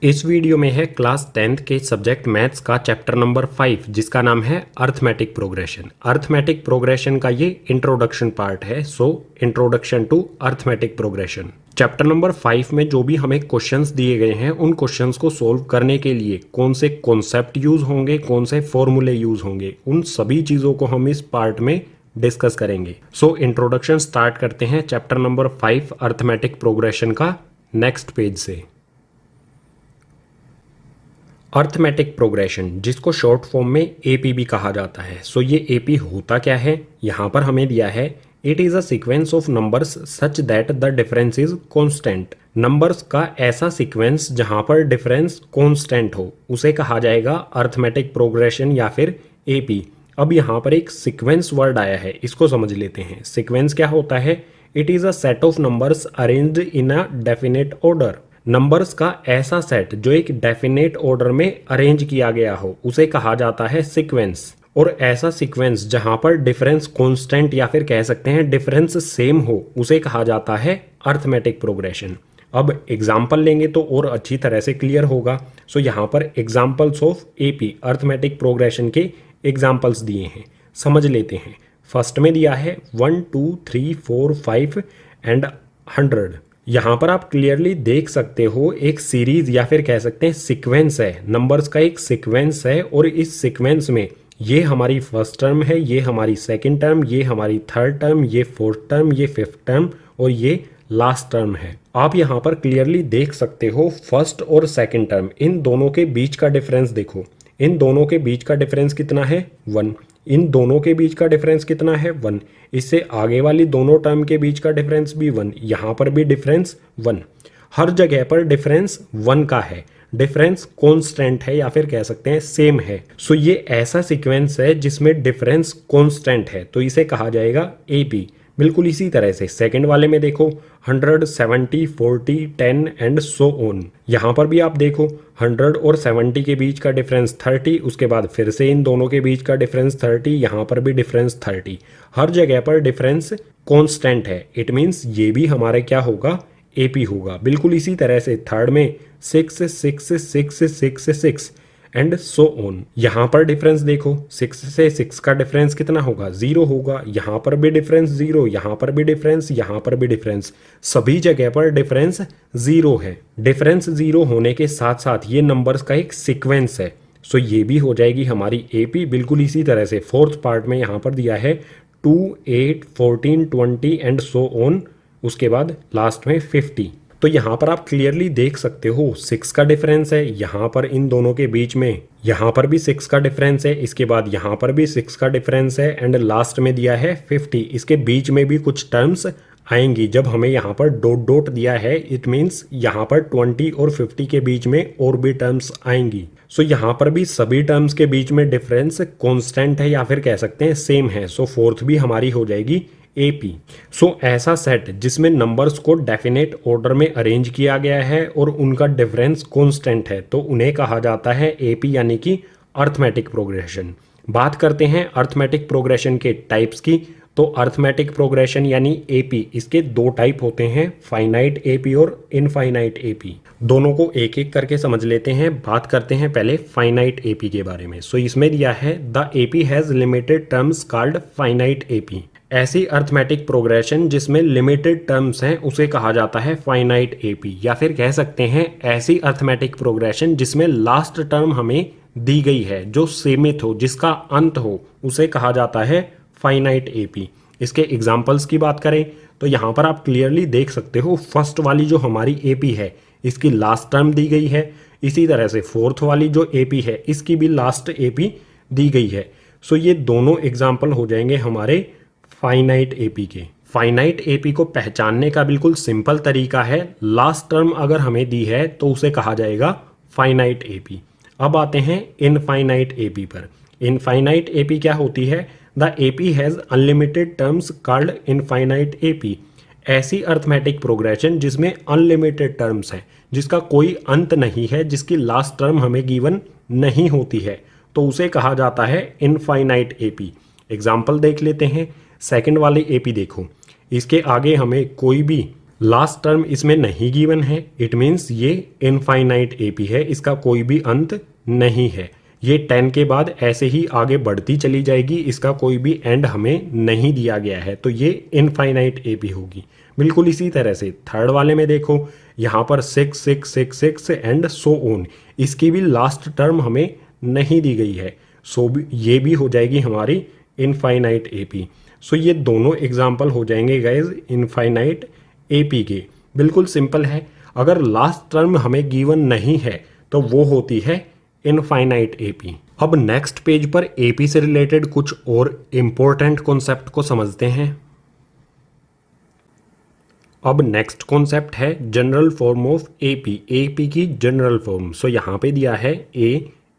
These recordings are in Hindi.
इस वीडियो में है क्लास 10th के सब्जेक्ट मैथ्स का चैप्टर नंबर 5 जिसका नाम है अर्थमेटिक प्रोग्रेशन। अर्थमेटिक प्रोग्रेशन का ये इंट्रोडक्शन पार्ट है। So introduction to arithmetic progression. Chapter number 5 में जो भी हमें क्वेश्चंस दिए गए हैं उन क्वेश्चंस को सोल्व करने के लिए कौन से कॉन्सेप्ट यूज होंगे, कौन से फॉर्मूले यूज होंगे, उन सभी चीज़ों को हम इस पार्ट में डिस्कस करेंगे। सो इंट्रोडक्शन स्टार्ट करते हैं चैप्टर नंबर 5 अर्थमेटिक प्रोग्रेशन का नेक्स्ट पेज से। अर्थमेटिक प्रोग्रेशन जिसको शॉर्ट फॉर्म में एपी भी कहा जाता है। सो ये एपी होता क्या है, यहाँ पर हमें दिया है it is a sequence of numbers such that the difference is constant. Numbers का ऐसा सीक्वेंस जहाँ पर डिफरेंस कॉन्स्टेंट हो उसे कहा जाएगा अर्थमेटिक प्रोग्रेशन या फिर एपी। अब यहाँ पर एक सीक्वेंस वर्ड आया है, इसको समझ लेते हैं। सीक्वेंस क्या होता है? It is a set of numbers arranged in a definite order. Numbers का ऐसा सेट जो एक डेफिनेट ऑर्डर में अरेंज किया गया हो उसे कहा जाता है सीक्वेंस। और ऐसा सीक्वेंस जहां पर डिफरेंस कांस्टेंट या फिर कह सकते हैं डिफरेंस सेम हो उसे कहा जाता है अर्थमेटिक प्रोग्रेशन। अब एग्जाम्पल लेंगे तो और अच्छी तरह से क्लियर होगा। सो यहाँ पर examples of AP arithmetic progression के एग्जाम्पल्स दिए हैं, समझ लेते हैं। फर्स्ट में दिया है 1 2 3 4 5 एंड 100। यहाँ पर आप क्लियरली देख सकते हो एक सीरीज या फिर कह सकते हैं सीक्वेंस है, नंबर्स का एक सीक्वेंस है। और इस सीक्वेंस में ये हमारी फर्स्ट टर्म है, ये हमारी सेकंड टर्म, ये हमारी थर्ड टर्म, ये फोर्थ टर्म, ये फिफ्थ टर्म और ये लास्ट टर्म है। आप यहाँ पर क्लियरली देख सकते हो फर्स्ट और सेकंड टर्म, इन दोनों के बीच का डिफरेंस देखो। इन दोनों के बीच का डिफरेंस कितना है? 1। इन दोनों के बीच का डिफरेंस कितना है? 1। इससे आगे वाली दोनों टर्म के बीच का डिफरेंस भी 1। यहाँ पर भी डिफरेंस 1। हर जगह पर डिफरेंस 1 का है, डिफरेंस कांस्टेंट है या फिर कह सकते हैं सेम है। सो ये ऐसा सीक्वेंस है जिसमें डिफरेंस कांस्टेंट है, तो इसे कहा जाएगा एपी। बिल्कुल इसी तरह से सेकंड वाले में देखो 100 70 40 10 एंड सो ऑन। यहाँ पर भी आप देखो 100 और 70 के बीच का डिफरेंस 30, उसके बाद फिर से इन दोनों के बीच का डिफरेंस 30, यहाँ पर भी डिफरेंस 30। हर जगह पर डिफरेंस कांस्टेंट है, इट मीन्स ये भी हमारे क्या होगा? एपी होगा। बिल्कुल इसी तरह से थर्ड में 6 6 6 6 6 एंड सो ऑन। यहाँ पर डिफरेंस देखो 6 से 6 का डिफरेंस कितना होगा? 0 होगा। यहाँ पर भी डिफरेंस 0, यहाँ पर भी डिफरेंस, यहाँ पर भी डिफरेंस, सभी जगह पर डिफरेंस 0 है। डिफरेंस 0 होने के साथ साथ ये नंबर्स का एक सीक्वेंस है। सो ये भी हो जाएगी हमारी एपी। बिल्कुल इसी तरह से फोर्थ पार्ट में यहाँ पर दिया है 2 8 14 20 एंड सो ऑन, उसके बाद लास्ट में 50। तो यहाँ पर आप क्लियरली देख सकते हो 6 का डिफरेंस है यहाँ पर इन दोनों के बीच में, यहाँ पर भी 6 का डिफरेंस है, इसके बाद यहाँ पर भी 6 का डिफरेंस है एंड लास्ट में दिया है 50। इसके बीच में भी कुछ टर्म्स आएंगी। जब हमें यहाँ पर डॉट डॉट दिया है इट मीन्स यहाँ पर 20 और 50 के बीच में और भी टर्म्स आएंगी। सो यहाँ पर भी सभी टर्म्स के बीच में डिफरेंस कांस्टेंट है या फिर कह सकते हैं सेम है। सो फोर्थ भी हमारी हो जाएगी एपी। सो ऐसा सेट जिसमें नंबर्स को डेफिनेट ऑर्डर में अरेंज किया गया है और उनका डिफरेंस कांस्टेंट है तो उन्हें कहा जाता है एपी यानी कि अर्थमेटिक प्रोग्रेशन। बात करते हैं अर्थमेटिक प्रोग्रेशन के टाइप्स की। तो अर्थमेटिक प्रोग्रेशन यानी एपी, इसके दो टाइप होते हैं, फाइनाइट एपी और इनफाइनाइट एपी। दोनों को एक एक करके समझ लेते हैं। बात करते हैं पहले फाइनाइट एपी के बारे में। सो इसमें दिया है the AP has limited terms called finite AP. ऐसी अर्थमेटिक प्रोग्रेशन जिसमें लिमिटेड टर्म्स हैं उसे कहा जाता है फाइनाइट एपी। या फिर कह सकते हैं ऐसी अर्थमेटिक प्रोग्रेशन जिसमें लास्ट टर्म हमें दी गई है, जो सीमित हो, जिसका अंत हो, उसे कहा जाता है फाइनाइट एपी। इसके एग्जाम्पल्स की बात करें तो यहाँ पर आप क्लियरली देख सकते हो फर्स्ट वाली जो हमारी एपी है इसकी लास्ट टर्म दी गई है। इसी तरह से फोर्थ वाली जो एपी है इसकी भी लास्ट एपी दी गई है। सो ये दोनों एग्जाम्पल हो जाएंगे हमारे फाइनाइट एपी के। फाइनाइट एपी को पहचानने का बिल्कुल सिंपल तरीका है, लास्ट टर्म अगर हमें दी है तो उसे कहा जाएगा फाइनाइट एपी। अब आते हैं इनफाइनाइट एपी पर। इनफाइनाइट एपी क्या होती है? The AP has unlimited terms called infinite AP. ऐसी अर्थमेटिक प्रोग्रेशन जिसमें अनलिमिटेड टर्म्स हैं, जिसका कोई अंत नहीं है, जिसकी लास्ट टर्म हमें गिवन नहीं होती है, तो उसे कहा जाता है इनफाइनाइट एपी। एग्जाम्पल देख लेते हैं। सेकंड वाली एपी देखो, इसके आगे हमें कोई भी लास्ट टर्म इसमें नहीं गिवन है, इट मीन्स ये इनफाइनाइट एपी है, इसका कोई भी अंत नहीं है। ये 10 के बाद ऐसे ही आगे बढ़ती चली जाएगी, इसका कोई भी एंड हमें नहीं दिया गया है, तो ये इनफाइनाइट एपी होगी। बिल्कुल इसी तरह से थर्ड वाले में देखो, यहाँ पर 6 6 6 6 एंड सो ऑन, इसकी भी लास्ट टर्म हमें नहीं दी गई है, सो ये भी हो जाएगी हमारी इनफाइनाइट एपी। सो ये दोनों एग्जाम्पल हो जाएंगे गाइज इनफाइनाइट एपी के। बिल्कुल सिंपल है, अगर लास्ट टर्म हमें गिवन नहीं है तो वो होती है इनफाइनाइट एपी। अब नेक्स्ट पेज पर एपी से रिलेटेड कुछ और इंपॉर्टेंट कॉन्सेप्ट को समझते हैं। अब नेक्स्ट कॉन्सेप्ट है general form of AP, AP की जनरल फॉर्म। सो यहाँ पे दिया है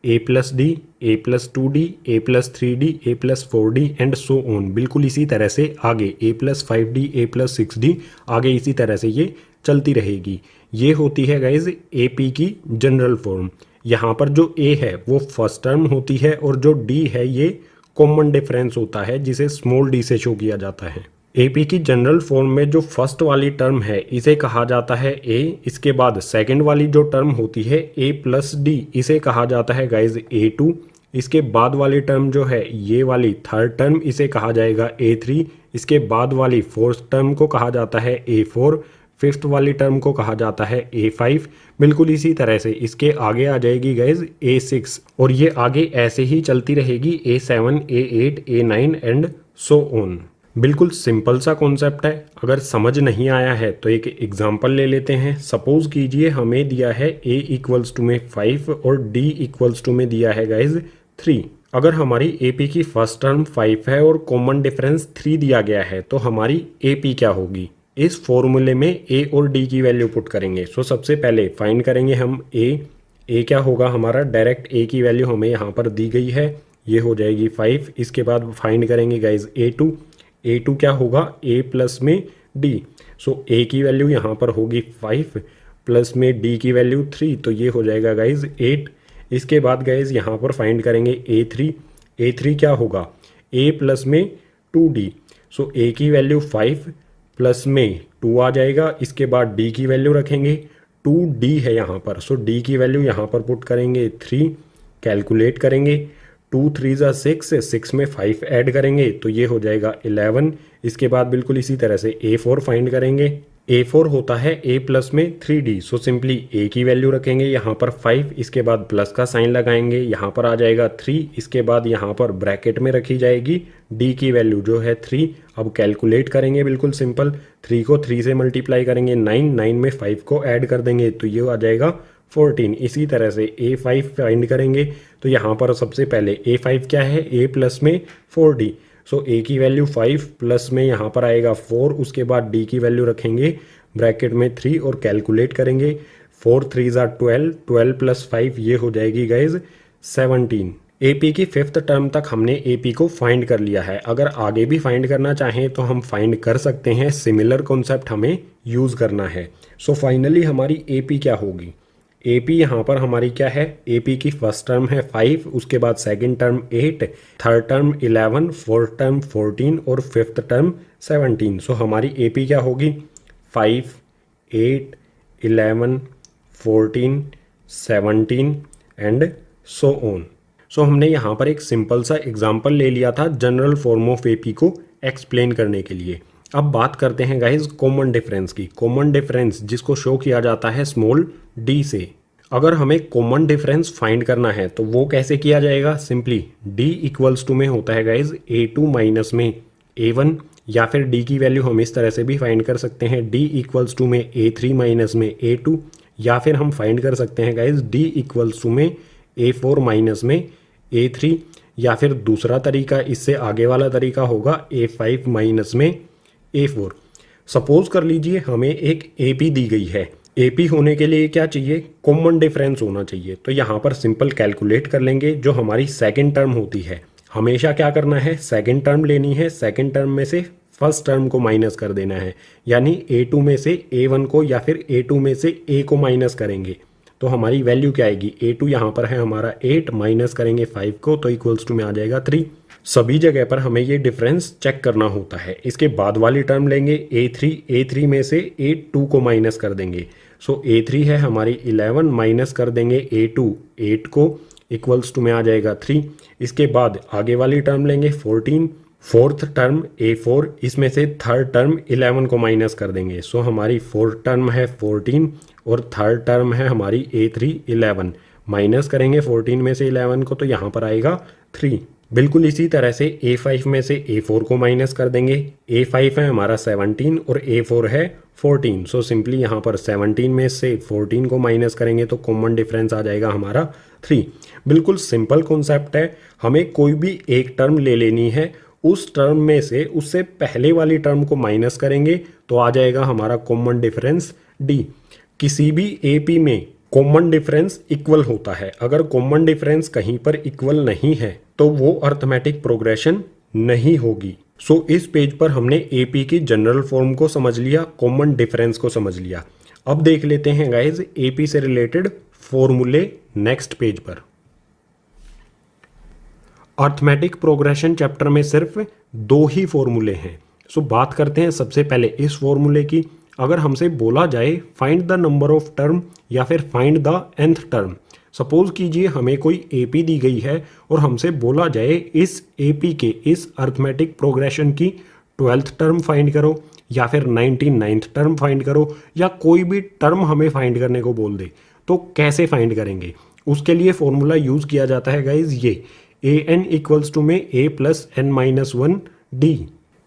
A plus D, A plus 2d, A plus 3d, A plus 4d and so on. बिल्कुल इसी तरह से आगे ए प्लस 5d, ए प्लस 6d, आगे इसी तरह से ये चलती रहेगी। ये होती है गाइज एपी की जनरल फॉर्म। यहाँ पर जो ए है वो फर्स्ट टर्म होती है और जो डी है ये कॉमन डिफरेंस होता है जिसे स्मॉल डी से शो किया जाता है। एपी की जनरल फॉर्म में जो फर्स्ट वाली टर्म है इसे कहा जाता है ए, इसके बाद सेकंड वाली जो टर्म होती है ए प्लस डी इसे कहा जाता है गाइज A2, इसके बाद वाली टर्म जो है ये वाली थर्ड टर्म इसे कहा जाएगा A3, इसके बाद वाली फोर्थ टर्म को कहा जाता है A4, फिफ्थ वाली टर्म को कहा जाता है A5। बिल्कुल इसी तरह से इसके आगे आ जाएगी गाइज A6 और ये आगे ऐसे ही चलती रहेगी A7, A8, A9 and so on. बिल्कुल सिंपल सा कॉन्सेप्ट है, अगर समझ नहीं आया है तो एक एग्जांपल ले लेते हैं। सपोज कीजिए हमें दिया है a इक्वल्स टू में 5 और d इक्वल्स टू में दिया है गाइज 3। अगर हमारी AP की फर्स्ट टर्म 5 है और कॉमन डिफरेंस 3 दिया गया है तो हमारी AP क्या होगी। इस फॉर्मूले में a और d की वैल्यू पुट करेंगे। सो सबसे पहले फाइंड करेंगे हम a क्या होगा हमारा, डायरेक्ट a की वैल्यू हमें यहाँ पर दी गई है, ये हो जाएगी 5। इसके बाद फाइंड करेंगे गाइज A2 क्या होगा a प्लस में d। सो a की वैल्यू यहाँ पर होगी 5 प्लस में d की वैल्यू 3, तो ये हो जाएगा गाइज 8। इसके बाद गाइज यहाँ पर फाइंड करेंगे A3 क्या होगा a प्लस में 2d। सो a की वैल्यू 5 प्लस में 2 आ जाएगा, इसके बाद d की वैल्यू रखेंगे 2d है यहाँ पर, सो d की वैल्यू यहाँ पर पुट करेंगे 3, कैलकुलेट करेंगे 2 3 ज़ा 6, 6 में 5 ऐड करेंगे तो ये हो जाएगा 11। इसके बाद बिल्कुल इसी तरह से A4 फाइंड करेंगे। A4 होता है a प्लस में 3d, सो सिंपली a की वैल्यू रखेंगे यहाँ पर 5, इसके बाद प्लस का साइन लगाएंगे, यहाँ पर आ जाएगा 3, इसके बाद यहाँ पर ब्रैकेट में रखी जाएगी d की वैल्यू जो है 3। अब कैलकुलेट करेंगे, बिल्कुल सिंपल, 3 को 3 से मल्टीप्लाई करेंगे 9 में 5 को ऐड कर देंगे तो ये आ जाएगा 14। इसी तरह से A5 फाइंड करेंगे, तो यहाँ पर सबसे पहले A5 क्या है a प्लस में 4d। सो a की वैल्यू 5 प्लस में यहाँ पर आएगा 4, उसके बाद d की वैल्यू रखेंगे ब्रैकेट में 3 और कैलकुलेट करेंगे 4 3 ज़ा 12, 12 प्लस 5 ये हो जाएगी गाइज 17। AP की फिफ्थ टर्म तक हमने AP को फाइंड कर लिया है। अगर आगे भी फाइंड करना चाहें तो हम फाइंड कर सकते हैं, सिमिलर कॉन्सेप्ट हमें यूज़ करना है। सो फाइनली हमारी AP क्या होगी। AP यहाँ पर हमारी क्या है, AP की फर्स्ट टर्म है 5, उसके बाद second term 8, third term 11, fourth term 14 और फिफ्थ टर्म 17। सो हमारी AP क्या होगी 5, 8, 11, 14, 17 एंड सो ऑन। सो हमने यहाँ पर एक सिंपल सा एग्जाम्पल ले लिया था जनरल फॉर्म ऑफ AP को एक्सप्लेन करने के लिए। अब बात करते हैं गाइज कॉमन डिफरेंस की। कॉमन डिफरेंस जिसको शो किया जाता है स्मॉल d से। अगर हमें कॉमन डिफरेंस फाइंड करना है तो वो कैसे किया जाएगा, सिंपली d इक्वल्स टू में होता है गाइज A2 माइनस में A1, या फिर d की वैल्यू हम इस तरह से भी फाइंड कर सकते हैं d इक्वल्स टू में A3 माइनस में A2, या फिर हम फाइंड कर सकते हैं गाइज d इक्वल्स टू में A4 माइनस में A3, या फिर दूसरा तरीका इससे आगे वाला तरीका होगा A5 माइनस में A4। सपोज कर लीजिए हमें एक AP दी गई है, AP होने के लिए क्या चाहिए, कॉमन डिफरेंस होना चाहिए। तो यहाँ पर सिंपल कैलकुलेट कर लेंगे, जो हमारी सेकंड टर्म होती है हमेशा क्या करना है, सेकंड टर्म लेनी है, सेकंड टर्म में से फर्स्ट टर्म को माइनस कर देना है, यानी A2 में से A1 को या फिर A2 में से A को माइनस करेंगे तो हमारी वैल्यू क्या आएगी, A2 यहाँ पर है हमारा 8, माइनस करेंगे 5 को तो इक्वल्स टू में आ जाएगा 3। सभी जगह पर हमें ये डिफरेंस चेक करना होता है। इसके बाद वाली टर्म लेंगे A3 में से A2 को माइनस कर देंगे। सो A3 है हमारी 11 माइनस कर देंगे A2 8 को, इक्वल्स टू में आ जाएगा 3। इसके बाद आगे वाली टर्म लेंगे 14, फोर्थ टर्म A4, इसमें से थर्ड टर्म 11 को माइनस कर देंगे। सो हमारी फोर्थ टर्म है 14 और थर्ड टर्म है हमारी A3 11। माइनस करेंगे 14 में से 11 को तो यहाँ पर आएगा 3। बिल्कुल इसी तरह से A5 में से A4 को माइनस कर देंगे। A5 है हमारा 17 और A4 है 14। सो सिंपली यहाँ पर 17 में से 14 को माइनस करेंगे तो कॉमन डिफरेंस आ जाएगा हमारा 3। बिल्कुल सिंपल कॉन्सेप्ट है। हमें कोई भी एक टर्म ले लेनी है, उस टर्म में से उससे पहले वाली टर्म को माइनस करेंगे तो आ जाएगा हमारा कॉमन डिफरेंस D। किसी भी AP में कॉमन डिफरेंस इक्वल होता है। अगर कॉमन डिफरेंस कहीं पर इक्वल नहीं है तो वो अर्थमेटिक प्रोग्रेशन नहीं होगी। सो इस पेज पर हमने AP की जनरल फॉर्म को समझ लिया, कॉमन डिफरेंस को समझ लिया। अब देख लेते हैं गाइज AP से रिलेटेड फॉर्मूले नेक्स्ट पेज पर। अर्थमेटिक प्रोग्रेशन चैप्टर में सिर्फ 2 ही फॉर्मूले हैं। सो बात करते हैं सबसे पहले इस फॉर्मूले की। अगर हमसे बोला जाए find the number of term या फिर find the nth term, suppose कीजिए हमें कोई AP दी गई है और हमसे बोला जाए इस AP के इस अर्थमेटिक प्रोग्रेशन की 12th टर्म फाइंड करो या फिर 99th टर्म फाइंड करो या कोई भी टर्म हमें फाइंड करने को बोल दे, तो कैसे फाइंड करेंगे? उसके लिए फॉर्मूला यूज किया जाता है गाइज ये an इक्वल्स टू में a plus n minus 1 d।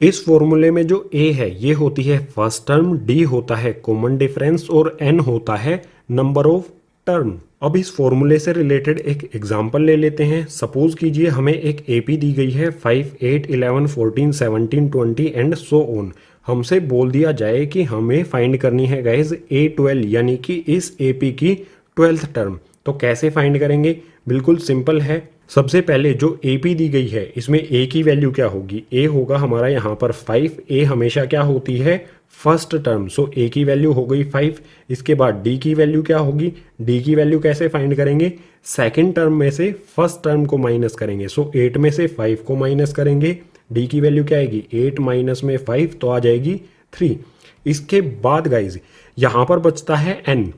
इस फॉर्मूले में जो a है ये होती है फर्स्ट टर्म, d होता है कॉमन डिफरेंस और n होता है नंबर ऑफ टर्म। अब इस फॉर्मूले से रिलेटेड एक एग्जांपल ले लेते हैं। सपोज कीजिए हमें एक AP दी गई है 5, 8, 11, 14, 17, 20 एंड सो ऑन। हमसे बोल दिया जाए कि हमें फाइंड करनी है गाइज A12 यानी कि इस AP की 12th टर्म। तो कैसे फाइंड करेंगे? बिल्कुल सिंपल है। सबसे पहले जो AP दी गई है इसमें A की वैल्यू क्या होगी? A होगा हमारा यहाँ पर 5। A हमेशा क्या होती है? First term. सो A की वैल्यू हो गई 5। इसके बाद D की वैल्यू क्या होगी? D की वैल्यू कैसे फाइंड करेंगे? सेकेंड टर्म में से फर्स्ट टर्म को माइनस करेंगे। सो 8 में से 5 को माइनस करेंगे। D की वैल्यू क्या आएगी? 8 माइनस में 5 तो आ जाएगी 3। इसके बाद गाइज यहाँ पर बचता है N।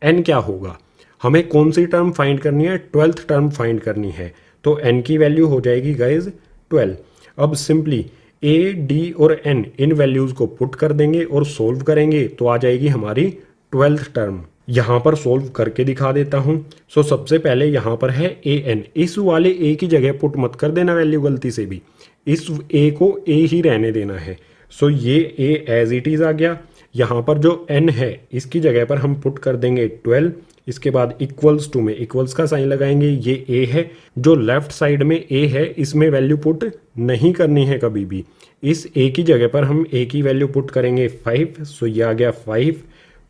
N क्या होगा? हमें कौन सी टर्म फाइंड करनी है? 12th टर्म फाइंड करनी है। तो n की वैल्यू हो जाएगी गाइज 12। अब सिंपली a, d और n इन वैल्यूज को पुट कर देंगे और सोल्व करेंगे तो आ जाएगी हमारी 12th टर्म। यहाँ पर सोल्व करके दिखा देता हूँ। सो सबसे पहले यहाँ पर है an। इस वाले a की जगह पुट मत कर देना वैल्यू गलती से भी, इस a को a ही रहने देना है। सो ये a एज इट इज आ गया। यहाँ पर जो n है इसकी जगह पर हम पुट कर देंगे 12। इसके बाद इक्वल्स टू में इक्वल्स का साइन लगाएंगे। ये a है, जो लेफ्ट साइड में a है इसमें वैल्यू पुट नहीं करनी है कभी भी। इस a की जगह पर हम a की वैल्यू पुट करेंगे 5। सो ये आ गया 5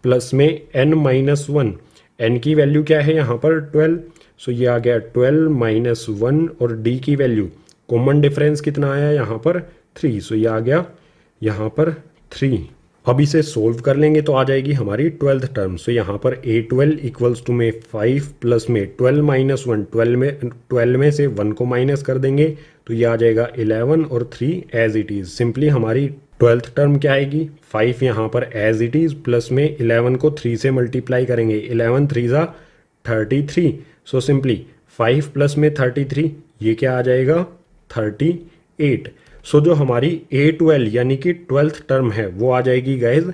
प्लस में n माइनस 1। n की वैल्यू क्या है यहाँ पर? 12। सो ये आ गया 12 माइनस 1 और d की वैल्यू कॉमन डिफरेंस कितना आया यहाँ पर? 3। सो ये आ गया यहाँ पर 3। अब इसे सोल्व कर लेंगे तो आ जाएगी हमारी 12th टर्म। सो यहाँ पर A12 इक्वल्स टू में 5 प्लस में 12 माइनस 1, 12 में से 1 को माइनस कर देंगे तो ये आ जाएगा 11 और 3 एज इट इज़। सिंपली हमारी 12th टर्म क्या आएगी? 5 यहाँ पर एज इट इज़ प्लस में 11 को 3 से मल्टीप्लाई करेंगे। 11 3 ज़ा 33। सो सिंपली 5 प्लस में 33 ये क्या आ जाएगा? 38। सो जो हमारी A12 यानी कि 12th टर्म है वो आ जाएगी गाइज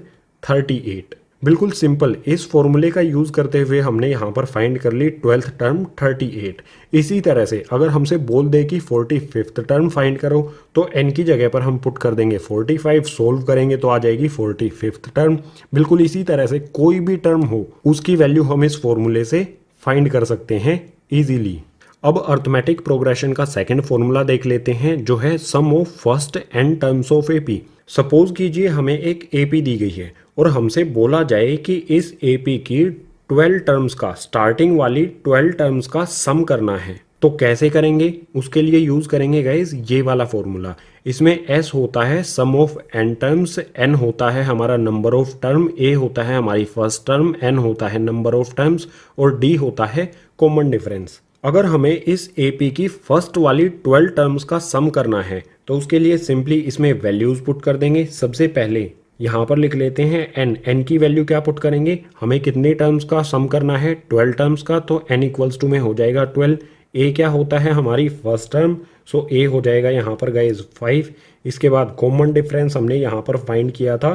38। बिल्कुल सिंपल। इस फॉर्मूले का यूज़ करते हुए हमने यहाँ पर फाइंड कर ली 12th टर्म 38। इसी तरह से अगर हमसे बोल दे कि 45th टर्म फाइंड करो तो n की जगह पर हम पुट कर देंगे 45। सोल्व करेंगे तो आ जाएगी 45th टर्म। बिल्कुल इसी तरह से कोई भी टर्म हो उसकी वैल्यू हम इस फॉर्मूले से फाइंड कर सकते हैं ईजीली। अब अर्थमेटिक प्रोग्रेशन का सेकंड फॉर्मूला देख लेते हैं जो है sum of first n terms of AP। Suppose कीजिए हमें एक AP दी गई है और हमसे बोला जाए कि इस AP की 12 टर्म्स का, स्टार्टिंग वाली 12 टर्म्स का सम करना है। तो कैसे करेंगे? उसके लिए यूज करेंगे गाइज ये वाला फॉर्मूला। इसमें s होता है sum of n terms, n होता है हमारा नंबर ऑफ टर्म, a होता है हमारी फर्स्ट टर्म, n होता है नंबर ऑफ टर्म्स और d होता है कॉमन डिफरेंस। अगर हमें इस एपी की फर्स्ट वाली 12 टर्म्स का सम करना है तो उसके लिए सिंपली इसमें वैल्यूज़ पुट कर देंगे। सबसे पहले यहाँ पर लिख लेते हैं एन की वैल्यू क्या पुट करेंगे, हमें कितने टर्म्स का सम करना है 12 टर्म्स का, तो n इक्वल्स टू में हो जाएगा 12। ए क्या होता है हमारी फर्स्ट टर्म, सो ए हो जाएगा यहाँ पर गाइज 5। इसके बाद कॉमन डिफरेंस हमने यहाँ पर फाइंड किया था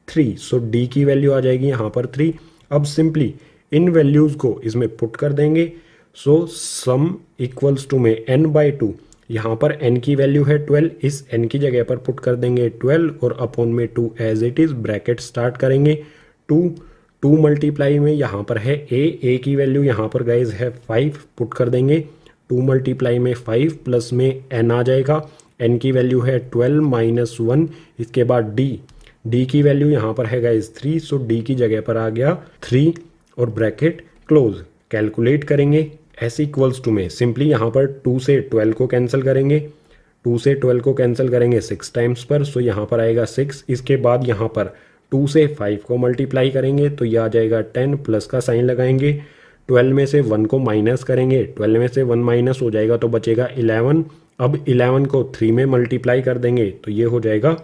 3, सो डी की वैल्यू आ जाएगी यहाँ पर 3। अब सिंपली इन वैल्यूज़ को इसमें पुट कर देंगे। सो सम इक्वल्स टू में n/2, यहाँ पर n की वैल्यू है 12, इस n की जगह पर पुट कर देंगे 12 और अपॉन में 2 as it is, bracket start करेंगे। 2 मल्टीप्लाई में यहाँ पर है a की वैल्यू यहाँ पर गाइज है 5, पुट कर देंगे। 2 मल्टीप्लाई में 5 प्लस में n आ जाएगा, n की वैल्यू है 12 - 1। इसके बाद d की वैल्यू यहाँ पर है गाइज 3, सो d की जगह पर आ गया 3 और ब्रैकेट क्लोज। कैलकुलेट करेंगे s इक्वल्स टू में सिंपली यहाँ पर 2 से 12 को कैंसिल करेंगे, 2 से 12 को कैंसिल करेंगे 6 टाइम्स पर, सो यहाँ पर आएगा 6। इसके बाद यहाँ पर 2 से 5 को मल्टीप्लाई करेंगे तो ये आ जाएगा 10, प्लस का साइन लगाएंगे। 12 में से 1 को माइनस करेंगे, 12 में से 1 माइनस हो जाएगा तो बचेगा 11। अब 11 को 3 में मल्टीप्लाई कर देंगे तो ये हो जाएगा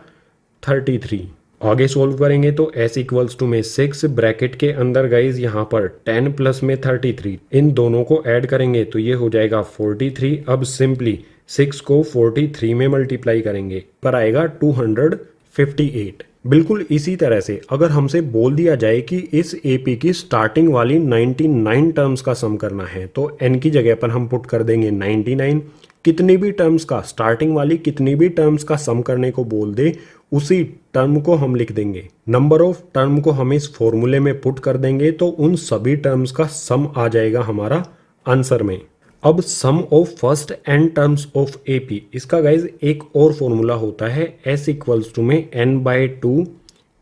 33। आगे सोल्व करेंगे तो s इक्वल्स टू में 6, ब्रैकेट के अंदर गाइज यहाँ पर 10 प्लस में 33, इन दोनों को ऐड करेंगे तो ये हो जाएगा 43। अब सिंपली 6 को 43 में मल्टीप्लाई करेंगे पर आएगा 258। बिल्कुल इसी तरह से अगर हमसे बोल दिया जाए कि इस एपी की स्टार्टिंग वाली 99 टर्म्स का सम करना है तो n की जगह पर हम पुट कर देंगे 99। कितनी भी टर्म्स का, स्टार्टिंग वाली कितनी भी टर्म्स का सम करने को बोल दे उसी टर्म को हम लिख देंगे। नंबर ऑफ टर्म को हम इस फॉर्मूले में पुट कर देंगे तो उन सभी टर्म्स का सम आ जाएगा हमारा आंसर में। अब sum of first N terms of AP, इसका गाइज एक और फॉर्मूला होता है s इक्वल्स टू में n/2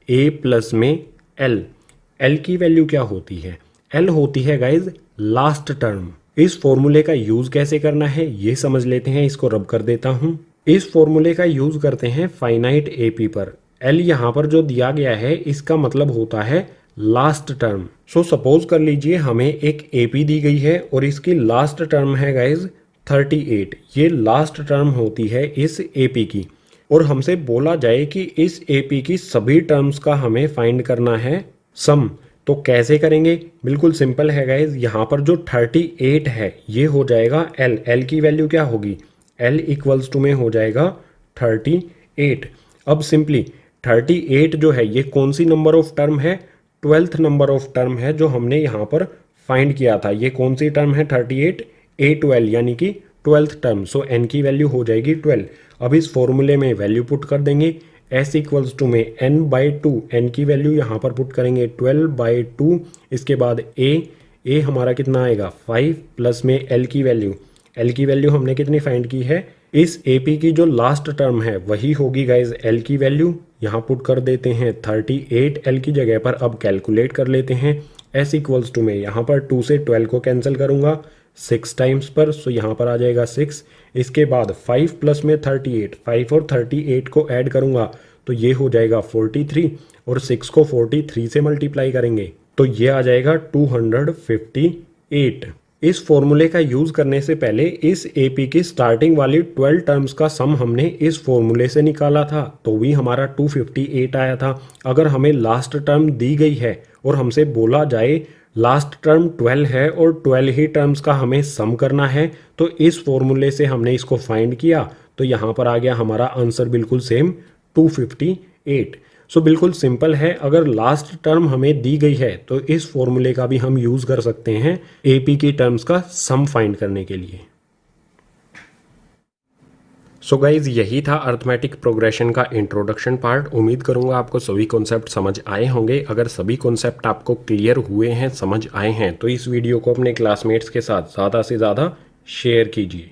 a प्लस में l की वैल्यू क्या होती है, l होती है गाइज लास्ट टर्म। इस फॉर्मूले का यूज कैसे करना है ये समझ लेते हैं, इसको रब कर देता हूं। इस फॉर्मूले का यूज करते हैं फाइनाइट एपी पर। l यहाँ पर जो दिया गया है इसका मतलब होता है लास्ट टर्म। सो सपोज कर लीजिए हमें एक एपी दी गई है और इसकी लास्ट टर्म है गाइज 38, ये लास्ट टर्म होती है इस एपी की, और हमसे बोला जाए कि इस एपी की सभी टर्म्स का हमें फाइंड करना है सम, तो कैसे करेंगे। बिल्कुल सिंपल है गाइज, यहाँ पर जो 38 है ये हो जाएगा l की वैल्यू क्या होगी, l इक्वल्स टू में हो जाएगा 38। अब सिंपली 38 जो है ये कौन सी नंबर ऑफ टर्म है, 12th नंबर ऑफ टर्म है जो हमने यहाँ पर फाइंड किया था। ये कौन सी टर्म है 38, A12 यानी कि 12th टर्म, सो n की वैल्यू हो जाएगी 12। अब इस फॉर्मूले में वैल्यू पुट कर देंगे, s इक्वल्स टू में n/2, n की वैल्यू यहाँ पर पुट करेंगे 12/2। इसके बाद a हमारा कितना आएगा 5 प्लस में l की वैल्यू हमने कितनी फाइंड की है, इस AP की जो लास्ट टर्म है वही होगी गाइज l की वैल्यू, यहाँ पुट कर देते हैं 38 l की जगह पर। अब कैलकुलेट कर लेते हैं s इक्वल्स टू में यहाँ पर 2 से 12 को कैंसिल करूँगा 6 टाइम्स पर, सो यहाँ पर आ जाएगा 6। इसके बाद 5 प्लस में 38, 5 और 38 को ऐड करूँगा तो ये हो जाएगा 43, और 6 को 43 से मल्टीप्लाई करेंगे तो ये आ जाएगा 258। इस फॉर्मूले का यूज करने से पहले इस एपी की स्टार्टिंग वाली 12 टर्म्स का सम हमने इस फॉर्मूले से निकाला था तो भी हमारा 258 आया था। अगर हमें लास्ट टर्म दी गई है और हमसे बोला जाए लास्ट टर्म 12 है और 12 ही टर्म्स का हमें सम करना है तो इस फॉर्मूले से हमने इसको फाइंड किया तो यहाँ पर आ गया हमारा आंसर बिल्कुल सेम 258। सो बिल्कुल सिंपल है, अगर लास्ट टर्म हमें दी गई है तो इस फॉर्मूले का भी हम यूज कर सकते हैं एपी की टर्म्स का सम फाइंड करने के लिए। सो गाइज यही था अर्थमेटिक प्रोग्रेशन का इंट्रोडक्शन पार्ट। उम्मीद करूंगा आपको सभी कॉन्सेप्ट समझ आए होंगे। अगर सभी कॉन्सेप्ट आपको क्लियर हुए हैं, समझ आए हैं, तो इस वीडियो को अपने क्लासमेट्स के साथ ज़्यादा से ज़्यादा शेयर कीजिए।